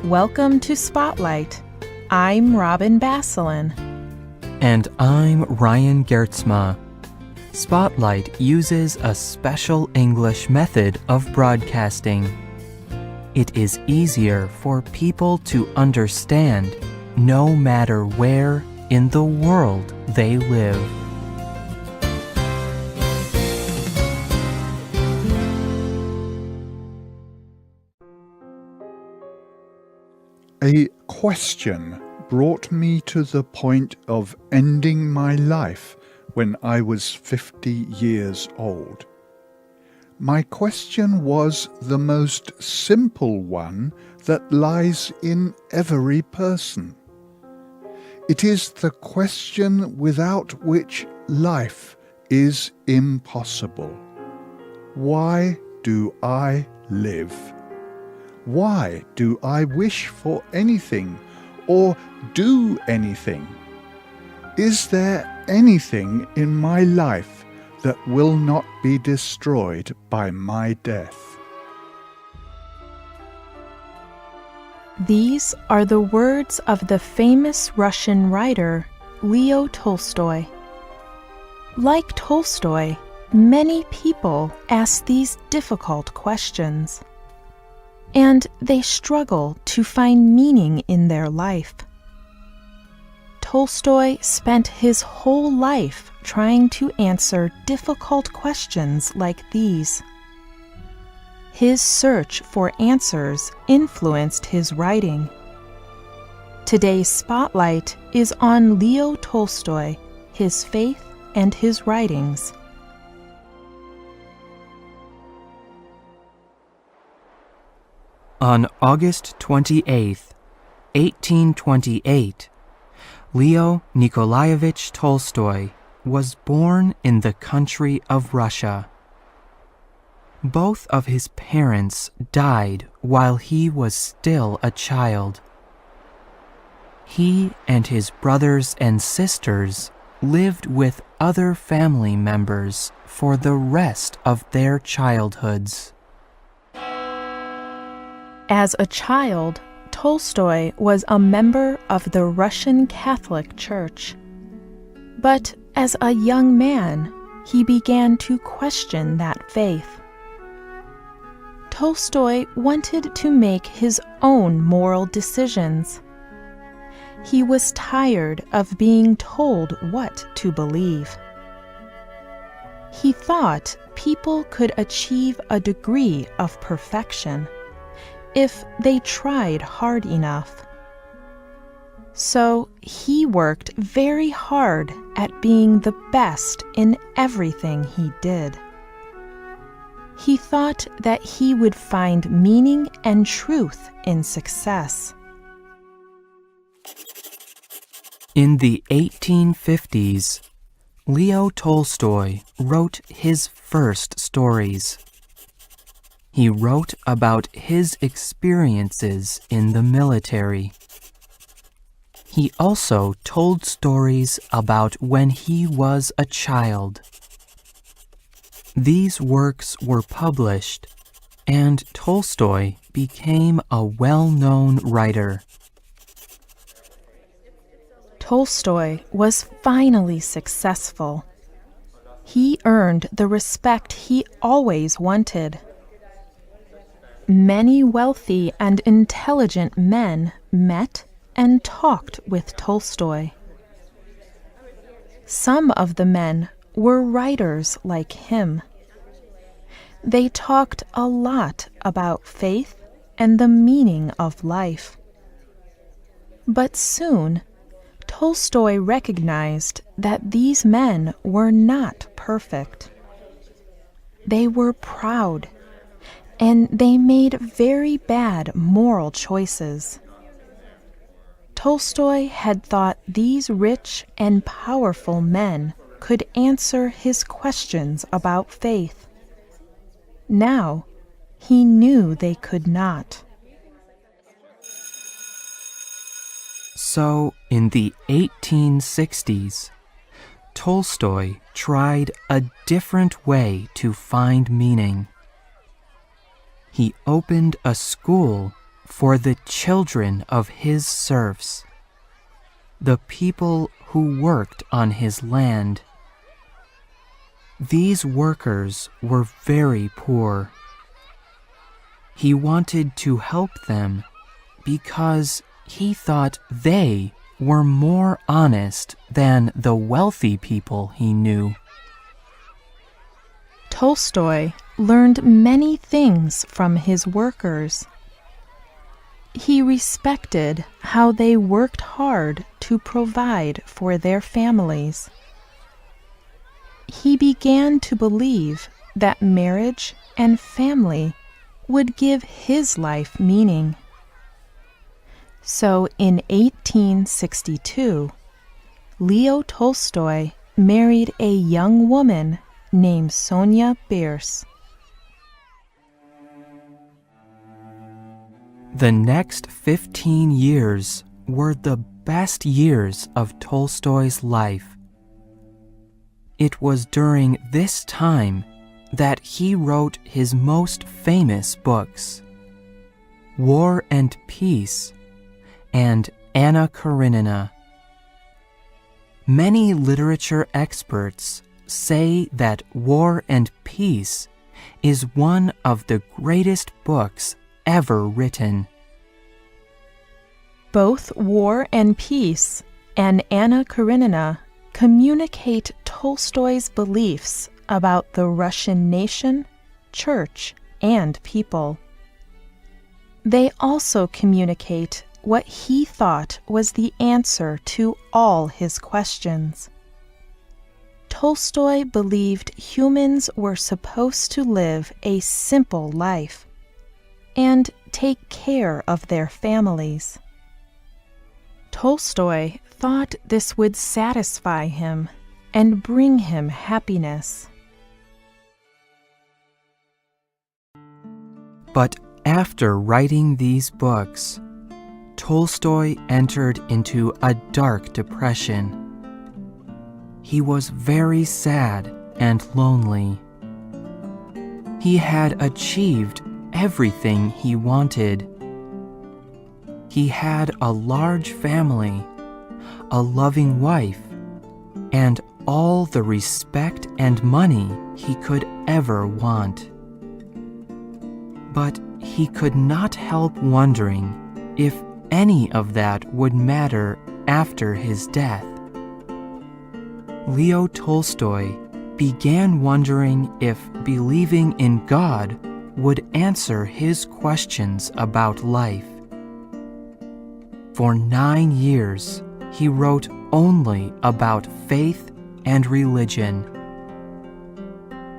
Welcome to Spotlight. I'm Robin Basselin. And I'm Ryan Gertzma. Spotlight uses a special English method of broadcasting. It is easier for people to understand no matter where in the world they live. A question brought me to the point of ending my life when I was 50 years old. My question was the most simple one that lies in every person. It is the question without which life is impossible. Why do I live? Why do I wish for anything or do anything? Is there anything in my life that will not be destroyed by my death? These are the words of the famous Russian writer Leo Tolstoy. Like Tolstoy, many people ask these difficult questions, and they struggle to find meaning in their life. Tolstoy spent his whole life trying to answer difficult questions like these. His search for answers influenced his writing. Today's spotlight is on Leo Tolstoy, his faith, and his writings. On August 28, 1828, Leo Nikolaevich Tolstoy was born in the country of Russia. Both of his parents died while he was still a child. He and his brothers and sisters lived with other family members for the rest of their childhoods. As a child, Tolstoy was a member of the Russian Catholic Church. But as a young man, he began to question that faith. Tolstoy wanted to make his own moral decisions. He was tired of being told what to believe. He thought people could achieve a degree of perfection if they tried hard enough. So he worked very hard at being the best in everything he did. He thought that he would find meaning and truth in success. In the 1850s, Leo Tolstoy wrote his first stories. He wrote about his experiences in the military. He also told stories about when he was a child. These works were published, and Tolstoy became a well-known writer. Tolstoy was finally successful. He earned the respect he always wanted. Many wealthy and intelligent men met and talked with Tolstoy. Some of the men were writers like him. They talked a lot about faith and the meaning of life. But soon, Tolstoy recognized that these men were not perfect. They were proud, and they made very bad moral choices. Tolstoy had thought these rich and powerful men could answer his questions about faith. Now, he knew they could not. So, in the 1860s, Tolstoy tried a different way to find meaning. He opened a school for the children of his serfs, the people who worked on his land. These workers were very poor. He wanted to help them because he thought they were more honest than the wealthy people he knew. Tolstoy learned many things from his workers. He respected how they worked hard to provide for their families. He began to believe that marriage and family would give his life meaning. So in 1862, Leo Tolstoy married a young woman named Sonia Bierce. The next 15 years were the best years of Tolstoy's life. It was during this time that he wrote his most famous books, War and Peace and Anna Karenina. Many literature experts say that War and Peace is one of the greatest books ever written. Both War and Peace and Anna Karenina communicate Tolstoy's beliefs about the Russian nation, church, and people. They also communicate what he thought was the answer to all his questions. Tolstoy believed humans were supposed to live a simple life and take care of their families. Tolstoy thought this would satisfy him and bring him happiness. But after writing these books, Tolstoy entered into a dark depression. He was very sad and lonely. He had achieved everything he wanted. He had a large family, a loving wife, and all the respect and money he could ever want. But he could not help wondering if any of that would matter after his death. Leo Tolstoy began wondering if believing in God would answer his questions about life. For 9 years, he wrote only about faith and religion.